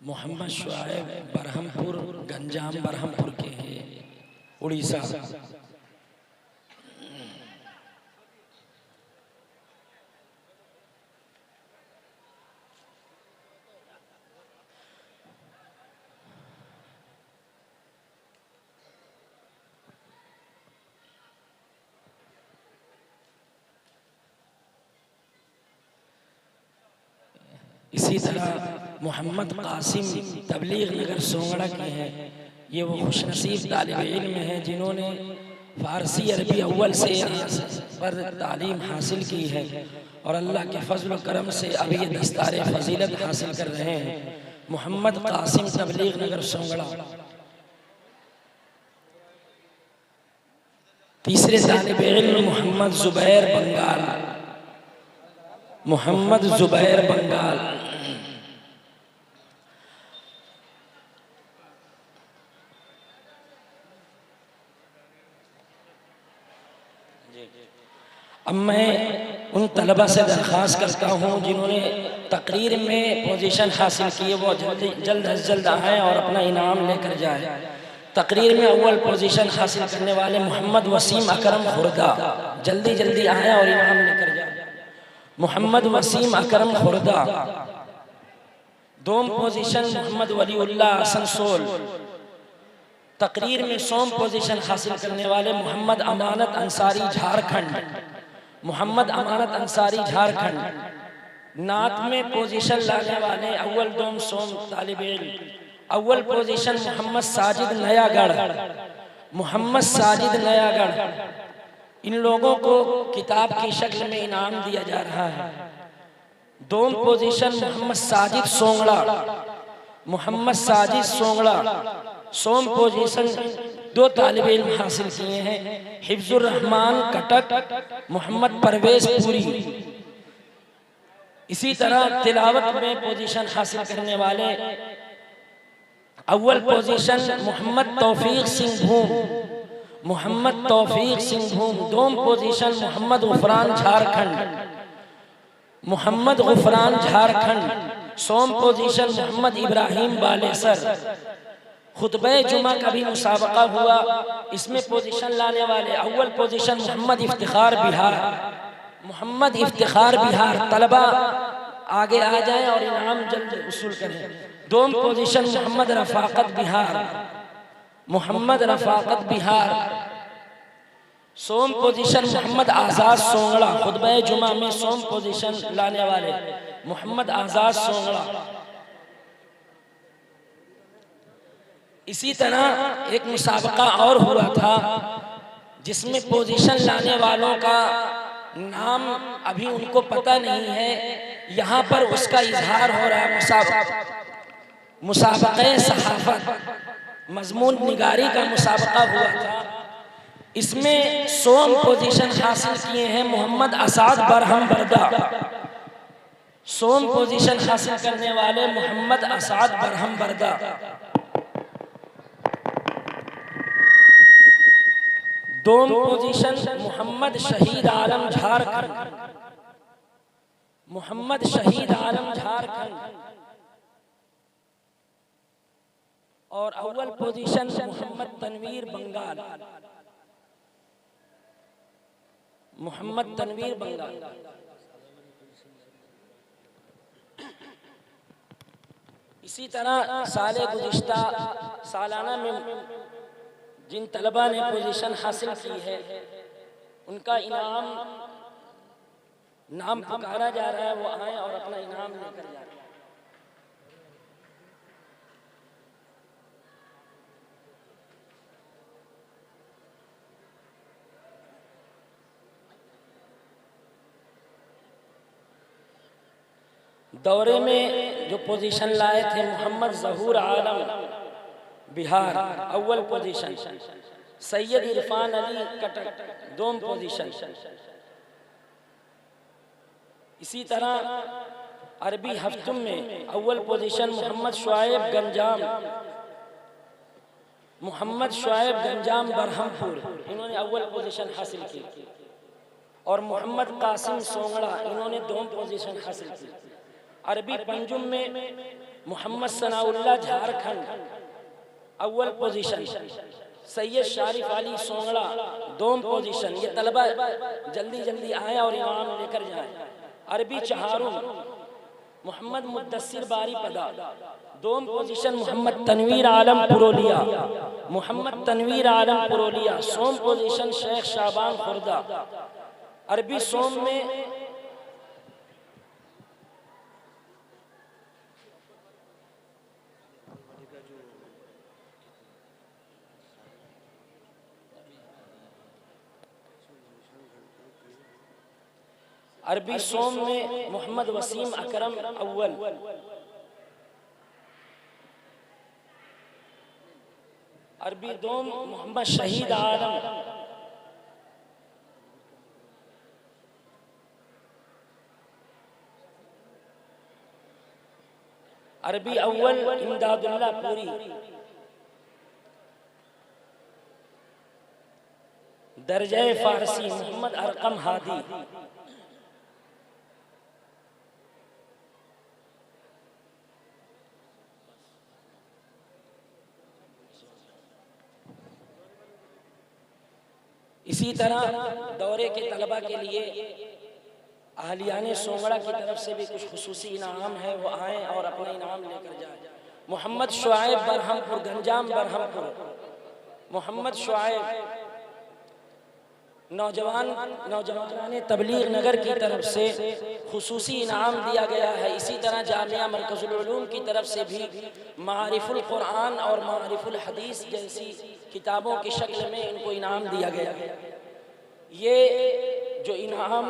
मोहम्मद शुआइब बरहमपुर गंजाम बरहमपुर के हैं, उड़ीसा। इसी तरह मोहम्मद कासिम तबलीग नगर सोंगड़ा के हैं। ये वो खुशनसीब तालिब इल्म हैं जिन्होंने फ़ारसी अरबी अव्वल से पर तालीम हासिल की है और अल्लाह के फजल करम से अभी ये दस्तारे फजीलत हासिल कर रहे हैं। मोहम्मद कासिम तबलीग नगर सोंगड़ा। तीसरे तालिब इल्म मोहम्मद ज़ुबैर बंगाल। मोहम्मद ज़ुबैर बंगाल। अब मैं उन तलबा से दरख्वास्त करता हूँ जिन्होंने तकरीर में पोजीशन हासिल की है, वो जल्द अज जल्द आएँ और अपना इनाम लेकर जाए। तकरीर में अव्वल पोजीशन हासिल करने वाले मोहम्मद वसीम अकरम खुर्दा जल्दी जल्दी आएँ और इनाम लेकर जाए। मोहम्मद वसीम अकरम खुर्दा। दोम पोजीशन मोहम्मद वलीउल्लाह असनसोल। तकरीर में सोम पोजीशन हासिल करने वाले मोहम्मद अमानत अंसारी झारखंड। मोहम्मद अमानत अंसारी झारखंड। नात में पोजीशन लाने वाले अव्वल दोम सोम तालिब इल्म। अव्वल पोजीशन मोहम्मद साजिद नयागढ़। मोहम्मद साजिद नयागढ़। इन लोगों को किताब की शक्ल में इनाम दिया जा रहा है। दोम पोजीशन मोहम्मद साजिद सोंगड़ा। मोहम्मद साजिद सोंगड़ा। सोम पोजीशन दो तालिब इल्म हासिल किए हैं, हिफ्जुर रहमान कटक, मोहम्मद परवेज पुरी। इसी तरह तिलावत में पोजीशन हासिल करने वाले अव्वल पोजीशन मोहम्मद तौफीक सिंह भूम। मोहम्मद तौफीक सिंह भूम। दोम पोजीशन मोहम्मद गुफरान झारखंड। मोहम्मद गुफरान झारखंड। सोम पोजीशन मोहम्मद इब्राहिम बालेसर। खुतबे जुमा का भी मुसाबका हुआ, इसमें पोजीशन लाने वाले अव्वल पोजीशन मोहम्मद इफ्तिखार बिहार। मोहम्मद इफ्तिखार बिहार। तलबा आगे आ जाएं और इनाम जल्द वसूल करें। दोम पोजीशन मोहम्मद रफाकत बिहार। मोहम्मद रफाकत बिहार। सोम पोजीशन मोहम्मद आज़ाद सोंगड़ा। खुतबे जुमा में सोम पोजीशन लाने वाले मोहम्मद आज़ाद सोंगड़ा। इसी तरह एक मुसाबका और हुआ था जिसमें पोजीशन लाने वालों का नाम अभी उनको पता नहीं है, यहाँ पर उसका इजहार हो रहा है। मुसाबक़े सहाफ़त मज़मून निगारी का मुसाबका हुआ था। इसमें सोम पोजीशन हासिल किए हैं मोहम्मद असाद बरहम बरदा। सोम पोजीशन हासिल करने वाले मोहम्मद असाद बरहम बरदा। दोम पोजीशन मोहम्मद शहीद आलम झारखंड। मोहम्मद शहीद आलम झारखंड। और अव्वल पोजीशन मोहम्मद तनवीर बंगाल। मोहम्मद तनवीर बंगाल। इसी तरह साले गुज़िश्ता सालाना में जिन तलबा ने पोजीशन हासिल की है उनका इनाम नाम पुकारा जा रहा है, वो आए और अपना इनाम लेकर जाए। दौरे में जो पोजीशन लाए थे मोहम्मद ज़हूर आलम बिहार अव्वल पोजीशन। सैयद इरफान अली कटक दोम पोजीशन। इसी तरह अरबी हफ्तुम में अव्वल पोजीशन मोहम्मद शुआइब गंजाम। मोहम्मद शुआइब गंजाम बरहमपुर, इन्होंने अव्वल पोजीशन हासिल की। और मोहम्मद कासिम सोंगड़ा, इन्होंने दोम पोजीशन हासिल की। अरबी पंजुम में मोहम्मद सनाउल्लाह झारखंड अव्वल पोजीशन, सैयद शारिफ अली सोंगड़ा दोम पोजीशन। ये तलबा जल्दी जल्दी आए और इमाम लेकर जाए। अरबी चहारुम मोहम्मद मुद्दस्सिर बारी पदा दोम पोजीशन, मोहम्मद तनवीर आलम पुरोलिया, मोहम्मद तनवीर आलम पुरोलिया। सोम पोजीशन शेख शाबान खुर्दा। अरबी सोम में अरबी सोम में मोहम्मद वसीम अकरम अव्वल। अरबी दोम मोहम्मद शहीद आलम। अरबी अव्वल इमदादुल्लाह पूरी। दर्जे फारसी मोहम्मद अरकम हादी। इसी तरह दौरे के तलबा के लिए अहलियाने सोंगड़ा की तरफ से भी कुछ खुसूसी इनाम है, वो आए और अपना इनाम लेकर जाए। मोहम्मद शुआइब बरहमपुर गंजाम बरहमपुर, मोहम्मद शुआइब नौजवान तबलीग नगर की तरफ से खुसूसी इनाम दिया गया है। इसी तरह जामिया मरकजुल उलूम की तरफ से भी मारिफुल कुरान और मारिफुल हदीस जैसी किताबों की शक्ल में इनको इनाम दिया गया है। ये जो इनाम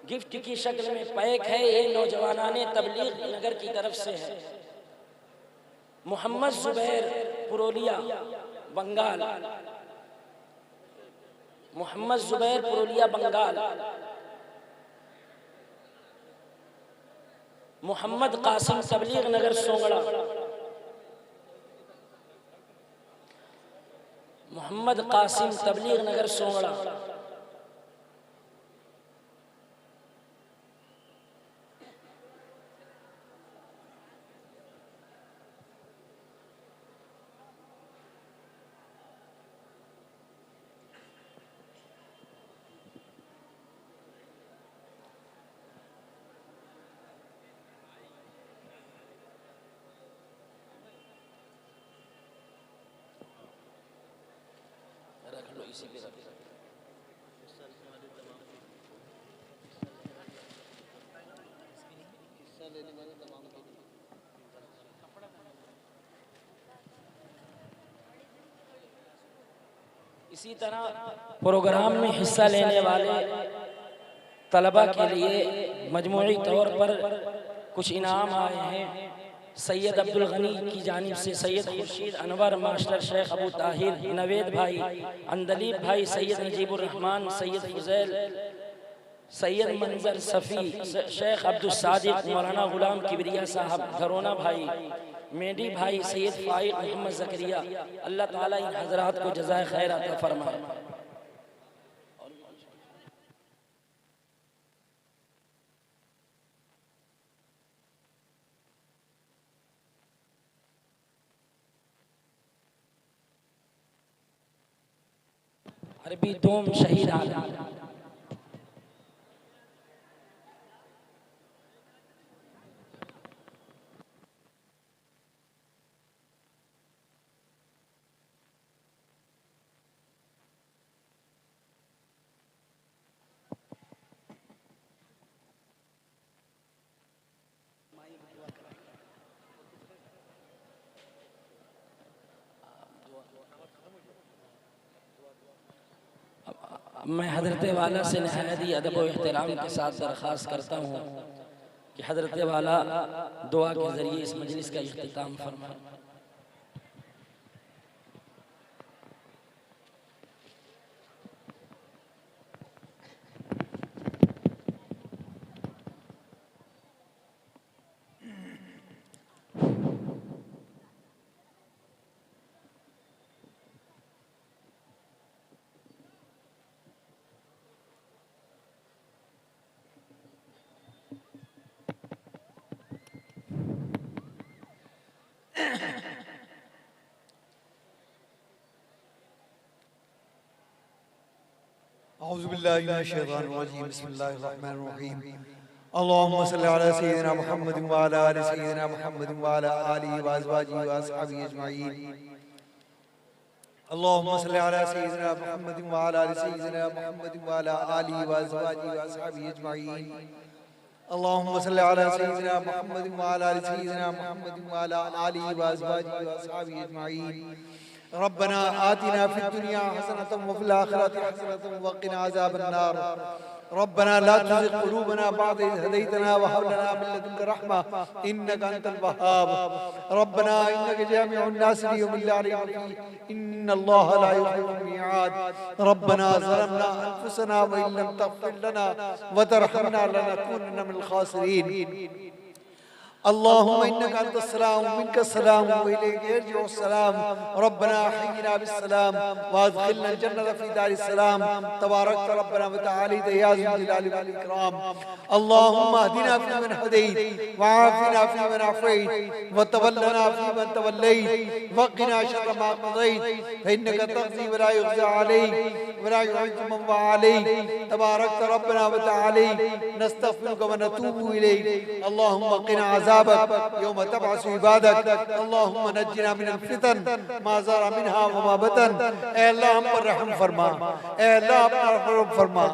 गिफ्ट की शक्ल में पैक है, ये नौजवानाने तबलीग नगर की तरफ से है। मोहम्मद जुबैर पुरोलिया बंगाल, मोहम्मद जुबैर पुरोलिया बंगाल। मोहम्मद कासिम तबलीग नगर सोंगड़ा, मोहम्मद कासिम तबलीग नगर सोंगड़ा। इसी पे रख। इसी तरह प्रोग्राम में हिस्सा लेने वाले तलबा के लिए मजमूई तौर पर कुछ इनाम आए हैं। सैयद अब्दुल गनी की जानिब से सैयद खुर्शीद अनवर मास्टर, शेख अबू ताहिर, नवेद भाई, अंदलीब भाई, सैयद नजीबुर रहमान, सैयद फुजैल, सैयद मंजर सफ़ी, शेख अब्दुल सादिक, मौलाना गुलाम किबरिया साहब, घरोना भाई, मेडी भाई, सैयद फाइक, मोहम्मद ज़करिया। अल्लाह ताला इन हज़रात को जज़ाए खैर अता फरमाए। अरबी दोम शहीद आलम। मैं हज़रत वाला से नहायत ही अदब और एहतराम के साथ दरख्वास्त करता हूँ कि हज़रत वाला दुआ के ज़रिए इस मजलिस का इख्तिताम फरमाएं। औज़ुबिल्लाहिमिनश्शैतानिर्रजीम बिस्मिल्लाहिर्रहमानिर्रहीम अल्लाहुम्मा सल्लि अला सय्यिदिना मुहम्मदिन व अला आलि सय्यिदिना मुहम्मदिन व अला आलिहि व अज़वाजिहि व अस्हाबिहि अजमईन अल्लाहुम्मा सल्लि अला सय्यिदिना मुहम्मदिन व अला आलि सय्यिदिना मुहम्मदिन व अला आलिहि व अज़वाजिहि व अस्हाबिहि अजमईन अल्लाहुम्मा सल्लि अला सय्यिदिना मुहम्मदिन व अला आलि सय्यिदिना मुहम्मदिन व अला आलिहि व अज़वाजिहि व अस्हाबिहि अजमईन रब्बना आतिना फिद दुनिया हसनतम व फिल आखिरति हसनतम व क़िना अज़ाबन्नार रब्बना ला तुज़िग़ क़ुलूबना बअद इज़ हदैतना व हब लना मिन लदुनका रहमा इन्नका अंतल वह्हाब रब्बना इन्नका जामिउन नास लियौमिन ला रैब फीह इन्नल्लाहा ला युख़्लिफ़ुल मिआद रब्बना ज़लमना अनफुसना व इन लम तग़फ़िर लना व तरहमना लनकूनन्ना मिनल ख़ासिरीन अल्लाहुम्मा इन्नका अंतस सलाम व मिनकस सलाम व इलैका यरजिउस सलाम रब्बना हय्यिना बिस सलाम व अदखिलना अल जन्नत फी दारिस सलाम तबारकत रब्बना व तआला या ज़ुल जलाली वल इकराम अल्लाहुम्मा अहदिना फीमन हदैत व आफ़िना फीमन आफ़ैत व तवल्लना फीमन तवल्लैत व क़िना शर्र मा क़ज़ैत फ़इन्नका तक़ज़ी व ला युक़ज़ा अलैक व ला युअज़्ज़ु मन वालैक तबारकत रब्बना व तआला नस्तग़फिरुका व नतूबु इलैक अल्लाहुम्मा क़िना यौम तबअसु इबादक अल्लाहुम्मा नज्जिना मिनल फितन मा ज़हरा मिनहा व मा बतन ऐ अल्लाह हम पर रहम फरमा ऐ अल्लाह अपना रहम फरमा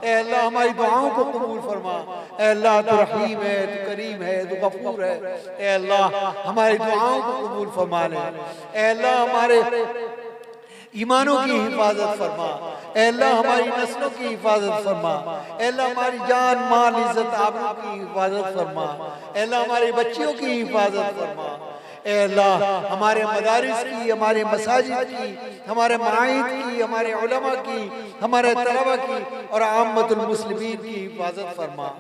ऐ अल्लाह हमारी दुआओं को कबूल फरमा ऐ अल्लाह तू रहीम है तू करीम है तू गफूर है ऐ अल्लाह हमारी दुआओं को कबूल फरमा ले ऐ अल्लाह हमारे ईमानों की हिफाजत फरमा ऐ अल्लाह हमारी नस्लों की हिफाजत फरमा ऐ अल्लाह हमारी जान माल इज्जत आबरू की हिफाजत फरमा ऐ अल्लाह हमारे बच्चियों की हिफाजत फरमा ऐ अल्लाह हमारे मदारिस की हमारे मसाजिद की हमारे माइद की हमारे उलमा की हमारे तलबा की और आम्मतुल मुस्लिमीन की हिफाजत फरमा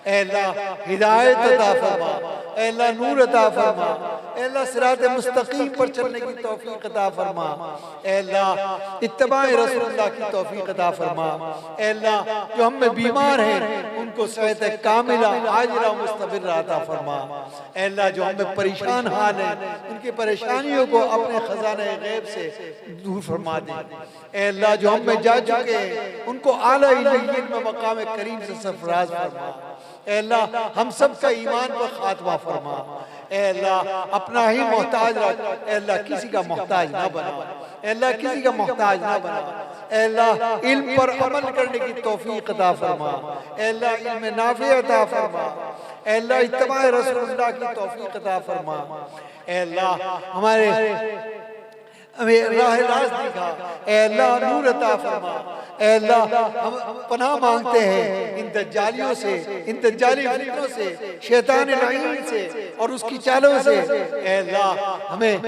ऐ अल्लाह हिदायत अता फरमा ऐ अल्लाह नूर अता फरमा ऐ अल्लाह सिरात मुस्तकीम पर चलने की तौफीक अता फरमा ऐ अल्लाह इत्तिबाए रसूलुल्लाह की तौफीक अता फरमा ऐ अल्लाह जो हम में बीमार हैं उनको सेहत कामिला आजिला मुस्तबिर्रा अता फरमा ऐ अल्लाह जो हम में परेशान हाल हैं उनकी परेशानियों को अपने खजाने गैब से दूर फरमा दे ऐ अल्लाह जो हम में जा चुके हैं उनको आला इल्लिय्यीन में मकाम करीम से सरफराज फरमा ऐ अल्लाह हम सब का ईमान पर खात्मा फरमा ऐ अल्लाह अपना ही मोहताज रख ऐ अल्लाह किसी का मोहताज ना बना ऐ अल्लाह किसी का मोहताज ना बना ऐ अल्लाह इल्म पर अमल करने की तौफीक अता फरमा ऐ अल्लाह इल्म नाफ़ी अता फरमा ऐ अल्लाह इत्तिबाए रसूलुल्लाह की तौफीक अता फरमा ऐ अल्लाह हमारे राह रास्त दिखा ऐ अल्लाह नूर अता फरमा ऐ अल्लाह हम पनाह मांगते हैं इन दज्जालियों से इन दज्जाली फितनों से शैतान लईन से और उसकी चालों से ऐ अल्लाह हमें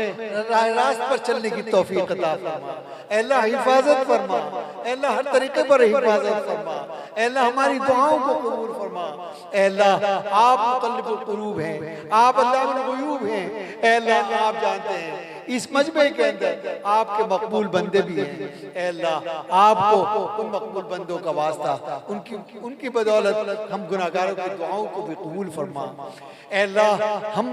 राह रास्त पर चलने की तौफीक अता फरमा ऐ अल्लाह हिफाजत फरमा ऐ अल्लाह हर तरीके पर हिफाजत फरमा ऐ अल्लाह हमारी दुआओं को कबूल फरमा ऐ अल्लाह आप मुक़ल्लिबुल क़ुलूब हैं आप अल्लाहुल ग़ुयूब हैं ऐ अल्लाह आप जानते हैं इस मजमे के अंदर आपके मकबूल बंदे भी हैं ऐ अल्लाह आपको उन मकबूल बंदों का वास्ता उनकी बदौलत हम गुनाहगारों की दुआओं को भी कबूल फरमा ऐ अल्लाह हम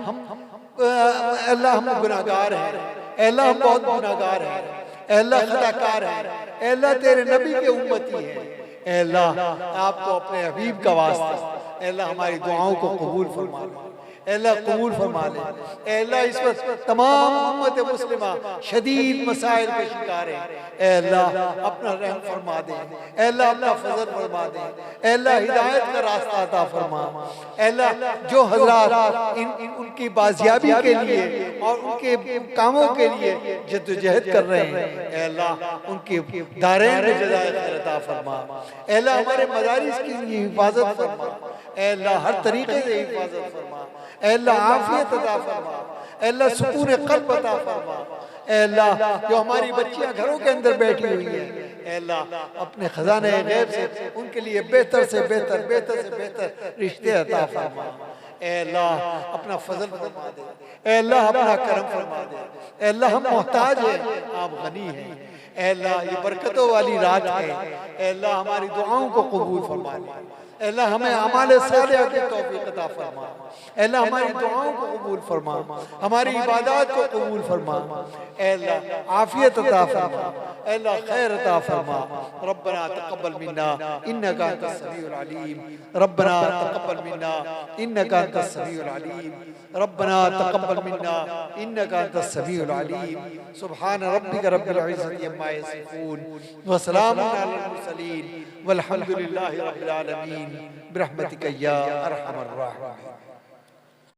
गुनाहगार हैं ऐ अल्लाह हम बहुत गुनाहगार हैं ऐ अल्लाह खताकार हैं ऐ अल्लाह तेरे नबी के उम्मती हैं ऐ अल्लाह आपको अपने हबीब का वास्ता ऐ अल्लाह हमारी दुआओं को कबूल फरमा अल्लाह कबूल फरमा ले अल्लाह इस वक्त तमाम उम्मत मुस्लिमा शदीद मसाइल के शिकार है अल्लाह अपना रहम फरमा दे अल्लाह अपना फजल फरमा दे अल्लाह हिदायत का रास्ता अता फरमा अल्लाह जो हज़रात उनकी बाजियाबी के लिए और उनके कामों के लिए जद्दोजहद कर रहे हैं अल्लाह उनकी दारैन में जज़ाए खैर अता फरमा अल्लाह हमारे मदारिस की हिफाजत फरमा अल्लाह हर तरीके से हिफाजत फरमा अल्लाह आफियत अता फरमा अल्लाह सुकून क़ल्ब अता फरमा अल्लाह जो हमारी बच्चियां घरों के अंदर बैठी हुई हैं अल्लाह अपने खजाने गैब से उनके लिए बेहतर से बेहतर रिश्ते अता फरमा अल्लाह अपना फजल फरमा दे अल्लाह अपना करम फरमा दे अल्लाह हम मोहताज हैं आप गनी हैं अल्लाह ये बरकतों वाली रात है अल्लाह हमारी दुआओं को कबूल फरमा ले अल्लाह हमें अमाल सालिहा की तौफीक अता फरमा। अल्लाह हमारी दुआओं को कबूल फरमा, हमारी इबादत को कबूल फरमा। अल्लाह आफियत अता फरमा, अल्लाह खैर अता फरमा। रब्बना तक़ब्बल मिन्ना इन्नका अंतस समीउल अलीम, रब्बना तक़ब्बल मिन्ना इन्नका अंतस समीउल अलीम, रब्बना तक़ब्बल मिन्ना इन्नका अंतस समीउल अलीम। सुब्हान रब्बिका रब्बिल इज़्ज़ति अम्मा यसिफून व सलामुन अलल मुरसलीन वल्हम्दुलिल्लाहि रब्बिल आलमीन बिरहमतिका या अरहमर राहिमीन।